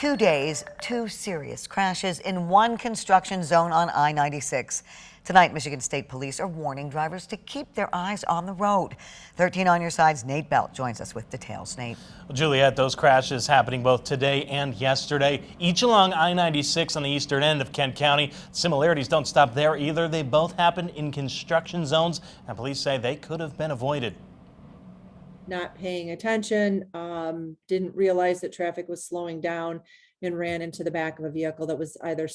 2 days, 2 serious crashes in one construction zone on I-96. Tonight, Michigan State Police are warning drivers to keep their eyes on the road. 13 on your side's Nate Belt joins us with details. Nate. Well, Juliet, those crashes happening both today and yesterday, each along I-96 on the eastern end of Kent County. Similarities don't stop there either. They both happened in construction zones, and police say they could have been avoided. Not paying attention, didn't realize that traffic was slowing down and ran into the back of a vehicle that was either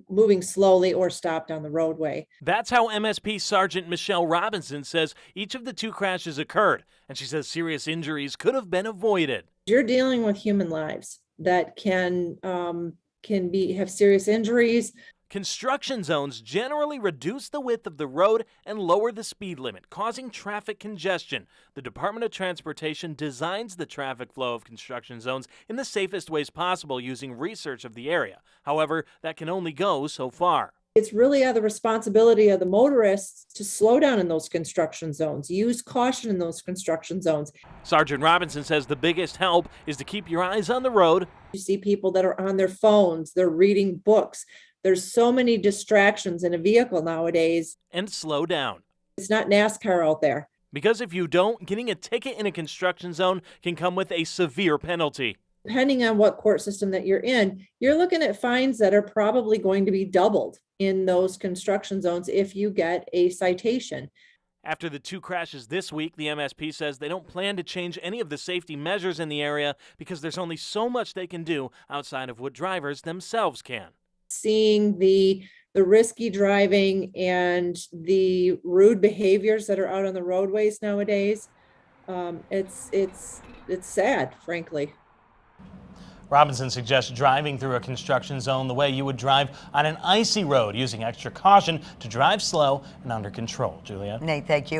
moving slowly or stopped on the roadway. That's how MSP Sergeant Michelle Robinson says each of the 2 crashes occurred, and she says serious injuries could have been avoided. You're dealing with human lives that can have serious injuries. Construction zones generally reduce the width of the road and lower the speed limit, causing traffic congestion. The Department of Transportation designs the traffic flow of construction zones in the safest ways possible using research of the area. However, that can only go so far. It's really the responsibility of the motorists to slow down in those construction zones, use caution in those construction zones. Sergeant Robinson says the biggest help is to keep your eyes on the road. You see people that are on their phones, they're reading books. There's so many distractions in a vehicle nowadays. And slow down. It's not NASCAR out there. Because if you don't, getting a ticket in a construction zone can come with a severe penalty. Depending on what court system that you're in, you're looking at fines that are probably going to be doubled in those construction zones if you get a citation. After the 2 crashes this week, the MSP says they don't plan to change any of the safety measures in the area because there's only so much they can do outside of what drivers themselves can. Seeing the risky driving and the rude behaviors that are out on the roadways nowadays, it's sad, frankly. Robinson suggests driving through a construction zone the way you would drive on an icy road, using extra caution to drive slow and under control. Julia. Nate, thank you.